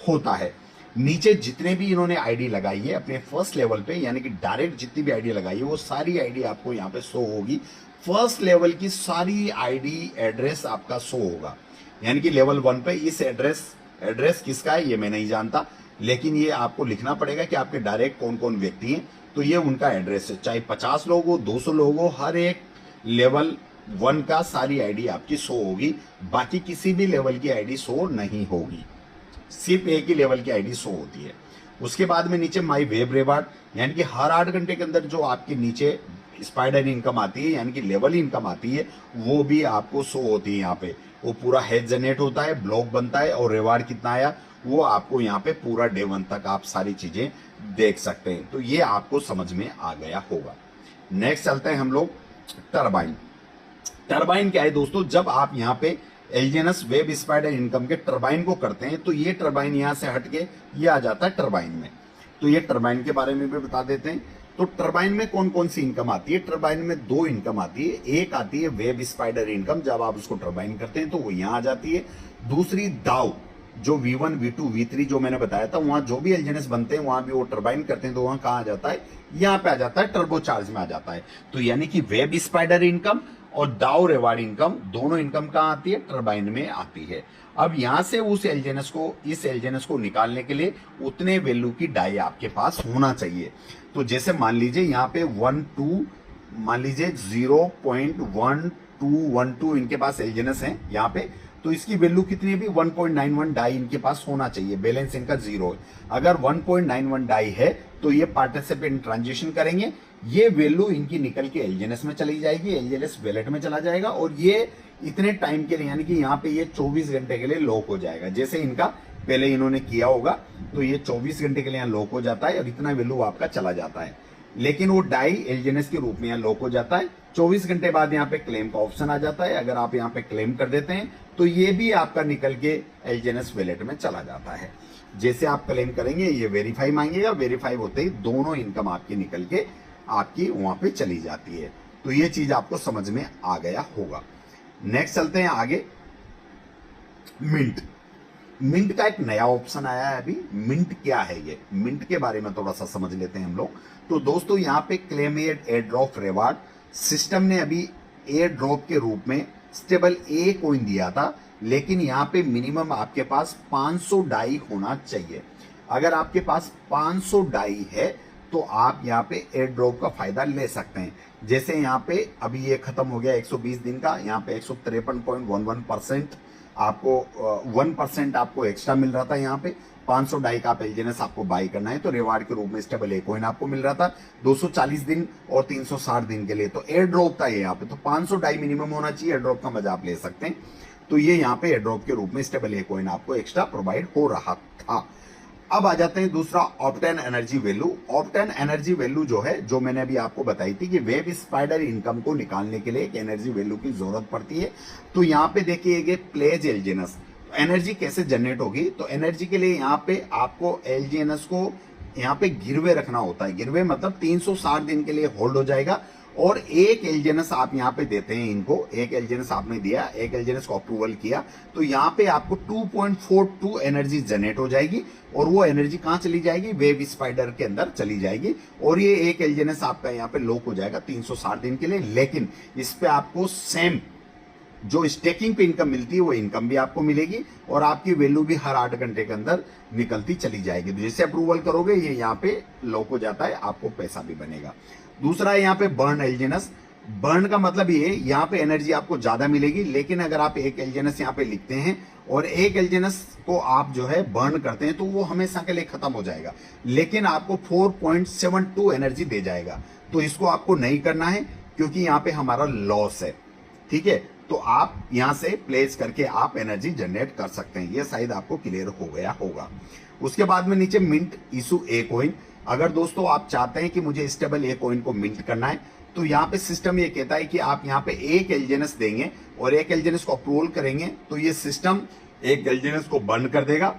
[SPEAKER 1] होता है। नीचे जितने भी इन्होंने आईडी लगाई है अपने फर्स्ट लेवल पे, यानी कि डायरेक्ट जितनी भी आईडी लगाई है वो सारी आईडी आपको यहाँ पे शो होगी। फर्स्ट लेवल की सारी आईडी एड्रेस आपका शो होगा, यानी कि लेवल 1 पे इस एड्रेस किसका है ये मैं नहीं जानता, लेकिन ये आपको लिखना पड़ेगा कि आपके डायरेक्ट कौन कौन व्यक्ति हैं, तो ये उनका एड्रेस है। चाहे 50 लोग हो, 200 लोग हो, हर एक लेवल 1 का सारी आईडी आपकी शो होगी। बाकी किसी भी लेवल की आईडी शो नहीं होगी, सिर्फ एक ही लेवल की आईडी शो होती है। उसके बाद में नीचे माई वेब रिवार्ड, यानी कि हर 8 घंटे के अंदर जो आपके नीचे स्पाइडर इनकम आती है, यानी कि लेवल इनकम आती है, वो भी आपको शो होती है। यहाँ पे वो पूरा हेड जनरेट होता है, ब्लॉक बनता है और रिवार्ड कितना आया वो आपको यहाँ पे पूरा डे 1 तक आप सारी चीजें देख सकते हैं। तो ये आपको समझ में आ गया होगा। नेक्स्ट चलते हैं हम लोग टरबाइन। टरबाइन क्या है दोस्तों, जब आप यहाँ पे एलजीएनएस वेब स्पाइडर इनकम के टरबाइन को करते हैं तो ये टरबाइन यहां से हटके ये आ जाता है टरबाइन में। तो ये टरबाइन के बारे में भी बता देते हैं। तो टरबाइन में कौन कौन सी इनकम आती है, टरबाइन में 2 इनकम आती है। एक आती है वेब स्पाइडर इनकम, जब आप उसको टरबाइन करते हैं तो वो यहां आ जाती है। दूसरी दाव जो V1 V2 V3 जो मैंने बताया था, वहां जो भी एलजीएनएस बनते हैं वहां भी वो टर्बाइन करते हैं, तो वहां कहां आ जाता है, यहाँ पे आ जाता है, टर्बो चार्ज में आ जाता है। तो यानी कि वेब स्पाइडर इनकम और डाउ रेवार्ड इनकम, दोनों इनकम कहां आती है, टर्बाइन में आती है। अब यहां से उस एलजीएनएस को, इस एलजीएनएस को निकालने के लिए उतने वैल्यू की डाई आपके पास होना चाहिए। तो जैसे मान लीजिए यहाँ पे 1 2, मान लीजिए 0.1212 इनके पास एलजीएनएस है यहाँ पे, तो इसकी वैल्यू कितनी है भी 1.91 डाई इनके पास होना चाहिए, बैलेंस इनका 0 है। अगर 1.91 डाई है तो ये पार्टिसिपेंट ट्रांजिशन करेंगे, ये वैल्यू इनकी निकल के एलजीएनएस में चली जाएगी, एलजीएनएस वैलेट में चला जाएगा, और ये इतने टाइम के लिए, यानी कि यहाँ पे ये 24 घंटे के लिए लॉक हो जाएगा। जैसे इनका पहले इन्होंने किया होगा, तो ये 24 घंटे के लिए यहाँ लॉक हो जाता है और इतना वैल्यू आपका चला जाता है। लेकिन वो डाई एलजीएनएस के रूप में यहाँ लॉक हो जाता है। 24 घंटे बाद यहाँ पे क्लेम का ऑप्शन आ जाता है। अगर आप यहाँ पे क्लेम कर देते हैं तो ये भी आपका निकल के एलजीएनएस वैलेट में चला जाता है। जैसे आप क्लेम करेंगे ये वेरीफाई मांगेगा, वेरीफाई होते ही दोनों इनकम आपकी निकल के आपकी वहां पे चली जाती है। तो ये चीज आपको समझ में आ गया होगा। नेक्स्ट चलते हैं आगे, मिंट। मिंट का एक नया ऑप्शन आया है अभी। मिंट क्या है, ये मिंट के बारे में थोड़ा सा समझ लेते हैं हम लोग। तो दोस्तों यहाँ पे claim air drop reward system ने अभी एयर ड्रॉप के रूप में स्टेबल ए कॉइन दिया था, लेकिन यहाँ पे मिनिमम आपके पास 500 डाई होना चाहिए। अगर आपके पास 500 डाई है तो आप यहाँ पे एयर ड्रॉप का फायदा ले सकते हैं। जैसे यहाँ पे अभी ये खत्म हो गया 120 दिन का, यहाँ पे 153.11% आपको 1% आपको एक्स्ट्रा मिल रहा था। यहाँ पे 500 डाई का आप एलजीएनएस आपको बाई करना है तो रिवार्ड के रूप में स्टेबल ए कॉइन आपको मिल रहा था 240 दिन और 360 दिन के लिए। तो एयर ड्रॉप था ये यहाँ पे, तो 500 डाई मिनिमम होना चाहिए, एयर ड्रॉप का मजा आप ले सकते हैं। तो ये यहाँ पे एयर ड्रॉप के रूप में स्टेबल ए कॉइन आपको एक्स्ट्रा प्रोवाइड हो रहा था। अब आ जाते हैं दूसरा, obtain energy value. Obtain energy value जो है, जो मैंने अभी आपको बताई थी कि वेब स्पाइडर इनकम को निकालने के लिए एक एनर्जी वैल्यू की जरूरत पड़ती है। तो यहाँ पे देखिए प्लेज एलजीएनएस, एनर्जी कैसे जनरेट होगी। तो एनर्जी के लिए यहाँ पे आपको एलजीएनएस को यहाँ पे गिरवे रखना होता है। गिरवे मतलब 360 दिन के लिए होल्ड हो जाएगा, और एक एलजीएनएस आप यहाँ पे देते हैं इनको, एक एलजीएनएस आपने दिया, एक एलजीएनएस को अप्रूवल किया, तो यहाँ पे आपको 2.42 एनर्जी जनरेट हो जाएगी, और वो एनर्जी कहाँ चली जाएगी, वेब स्पाइडर के अंदर चली जाएगी, और ये एक एलजीएनएस आपका यहाँ पे लॉक हो जाएगा 360 दिन के लिए। लेकिन इस पे आपको सेम जो स्टेकिंग पे इनकम मिलती है वो इनकम भी आपको मिलेगी, और आपकी वैल्यू भी हर 8 घंटे के अंदर निकलती चली जाएगी। तो जैसे अप्रूवल करोगे ये यहाँ पे लॉक हो जाता है, आपको पैसा भी बनेगा। दूसरा है यहाँ पे बर्न एलजीएनएस। बर्न का मतलब ये, यहाँ पे एनर्जी आपको ज्यादा मिलेगी, लेकिन अगर आप एक एलजीएनएस यहाँ पे लिखते हैं और एक एलजीएनएस को आप जो है बर्न करते हैं तो वो हमेशा के लिए खत्म हो जाएगा, लेकिन आपको 4.72 एनर्जी दे जाएगा। तो इसको आपको नहीं करना है क्योंकि यहाँ पे हमारा लॉस है, ठीक है। तो आप यहां से प्लेस करके आप एनर्जी जनरेट कर सकते हैं। ये शायद आपको क्लियर हो गया होगा। उसके बाद में नीचे मिंट इशू ए कॉइन। अगर दोस्तों आप चाहते हैं कि मुझे स्टेबल ए कॉइन को मिंट करना है तो यहाँ पे सिस्टम ये कहता है कि आप यहाँ पे एक एलजीएनएस देंगे और एक एलजीएनएस को अप्रूवल करेंगे, तो ये सिस्टम एक एलजीएनएस को बर्न कर देगा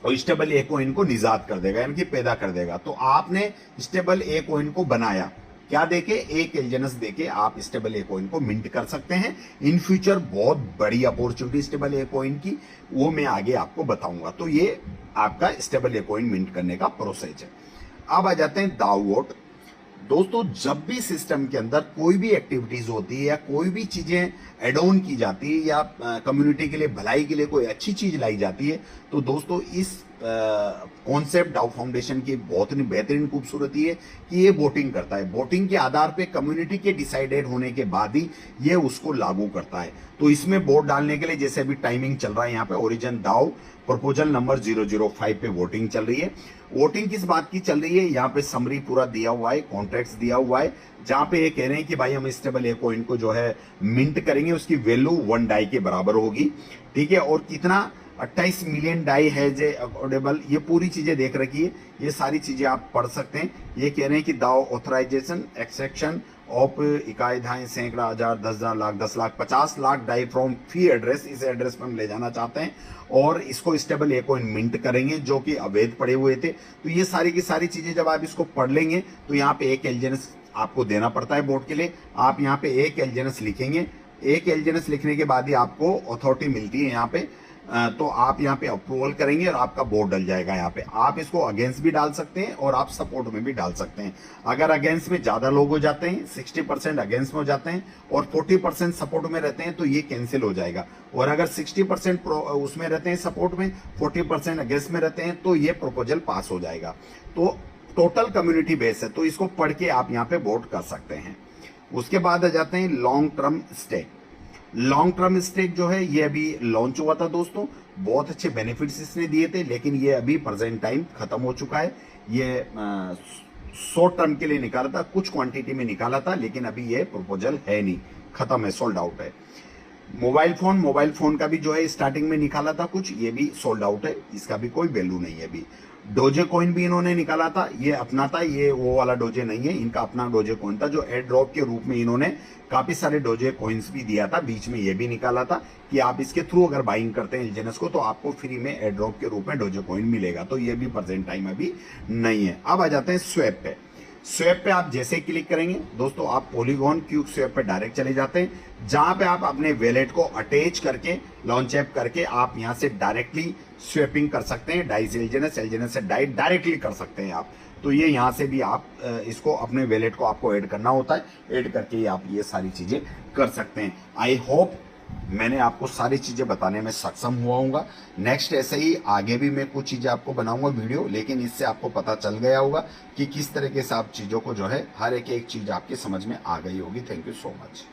[SPEAKER 1] और स्टेबल ए कॉइन को निजात कर देगा, यानी कि पैदा कर देगा। तो आपने स्टेबल ए कॉइन को बनाया, क्या देके, एक एलजीएनएस देके आप स्टेबल ए कॉइन को मिंट कर सकते हैं। इन फ्यूचर बहुत बड़ी अपॉर्चुनिटी स्टेबल ए कॉइन की, वो मैं आगे आपको बताऊंगा। तो ये आपका स्टेबल ए कॉइन मिंट करने का प्रोसेस है। अब आ जाते हैं दाव वोट। दोस्तों जब भी सिस्टम के अंदर कोई भी एक्टिविटीज होती है या कोई भी चीजें एड ऑन की जाती है या कम्युनिटी के लिए भलाई के लिए कोई अच्छी चीज लाई जाती है, तो दोस्तों इस कॉन्सेप्ट डाउ फाउंडेशन की बहुत ही बेहतरीन खूबसूरती है कि ये वोटिंग करता है। वोटिंग के आधार पे कम्युनिटी के डिसाइडेड होने के बाद ही ये उसको लागू करता है। तो इसमें वोट डालने के लिए जैसे अभी टाइमिंग चल रहा है, यहाँ पे ओरिजिन दाउ प्रपोजल नंबर 005 पे वोटिंग चल रही है। वोटिंग किस बात की चल रही है, यहाँ पे समरी पूरा दिया हुआ है, कॉन्ट्रैक्ट्स दिया हुआ है, जहां पे ये कह रहे हैं कि भाई हम स्टेबल ए कॉइन को जो है मिंट करेंगे, उसकी वैल्यू 1 डाई के बराबर होगी, ठीक है। और कितना 28 मिलियन डाई है जे अफोर्डेबल, ये पूरी चीजें देख रखी है, ये सारी चीजें आप पढ़ सकते हैं। ये कह रहे हैं कि दाव ऑथराइजेशन एक्सेक्शन ऑफ इकाई धाई सैकड़ा हजार 10,000 lakh 10 lakh 50 lakh DAI from fee address, इस एड्रेस पर हम ले जाना चाहते हैं और इसको स्टेबल ए कॉइन मिंट करेंगे जो कि अवैध पड़े हुए थे। तो ये सारी की सारी चीजें जब आप इसको पढ़ लेंगे तो यहाँ पे एक एलजीएनएस आपको देना पड़ता है वोट के लिए। आप यहाँ पे एक एलजीएनएस लिखेंगे, एक एलजीएनएस लिखने के बाद ही आपको अथॉरिटी मिलती है यहाँ पे तो आप यहाँ पे अप्रूवल करेंगे और आपका बोर्ड डल जाएगा। यहाँ पे आप इसको अगेंस्ट भी डाल सकते हैं और आप सपोर्ट में भी डाल सकते हैं। अगर अगेंस्ट में ज्यादा लोग हो जाते हैं, 60% अगेंस्ट में हो जाते हैं और 40% सपोर्ट में रहते हैं, तो ये कैंसिल हो जाएगा। और अगर 60% उसमें रहते हैं सपोर्ट में, 40% अगेंस्ट में रहते हैं, तो ये प्रपोजल पास हो जाएगा। तो टोटल कम्युनिटी बेस है, तो इसको पढ़ के आप यहाँ पे वोट कर सकते हैं। उसके बाद आ जाते हैं long term stake. Long term stake जो है ये अभी लॉन्च हुआ था दोस्तों, बहुत अच्छे बेनिफिट्स इसने दिए थे, लेकिन ये अभी प्रेजेंट टाइम खत्म हो चुका है। ये शॉर्ट टर्म के लिए निकाला था, कुछ क्वांटिटी में निकाला था, लेकिन अभी ये प्रपोजल है नहीं, खत्म है, सोल्ड आउट है। मोबाइल फोन का भी जो है स्टार्टिंग में निकाला था कुछ, ये भी सोल्ड आउट है, इसका भी कोई वैल्यू नहीं है अभी। डोजे कॉइन भी इन्होंने निकाला था, ये अपना था, ये वो वाला डोजे नहीं है, इनका अपना डोजे कॉइन था, जो एयर ड्रॉप के रूप में इन्होंने काफी सारे डोजे कॉइन्स भी दिया था। बीच में ये भी निकाला था कि आप इसके थ्रू अगर बाइंग करते हैं एलजेनस को, तो आपको फ्री में एयर ड्रॉप के रूप में डोजे कॉइन मिलेगा। तो ये भी प्रेजेंट टाइम अभी नहीं है। अब आ जाते हैं स्वैप पे। स्वैप पे आप जैसे क्लिक करेंगे दोस्तों, आप पॉलीगॉन क्यूब स्वैप पे डायरेक्ट चले जाते हैं, जहां पे आप अपने वैलेट को अटैच करके लॉन्च ऐप करके आप यहां से डायरेक्टली स्वैपिंग कर सकते हैं। डाई से एलजेनस, एलजेनस से डाई डायरेक्टली कर सकते हैं आप। तो ये यहां से भी आप इसको अपने वैलेट को आपको ऐड करना होता है, ऐड करके आप ये सारी चीजें कर सकते हैं। आई होप मैंने आपको सारी चीजें बताने में सक्षम हुआ हूँ। नेक्स्ट ऐसे ही आगे भी मैं कुछ चीजें आपको बनाऊंगा वीडियो, लेकिन इससे आपको पता चल गया होगा कि किस तरीके से आप चीजों को जो है हर एक चीज आपकी समझ में आ गई होगी। Thank you so much.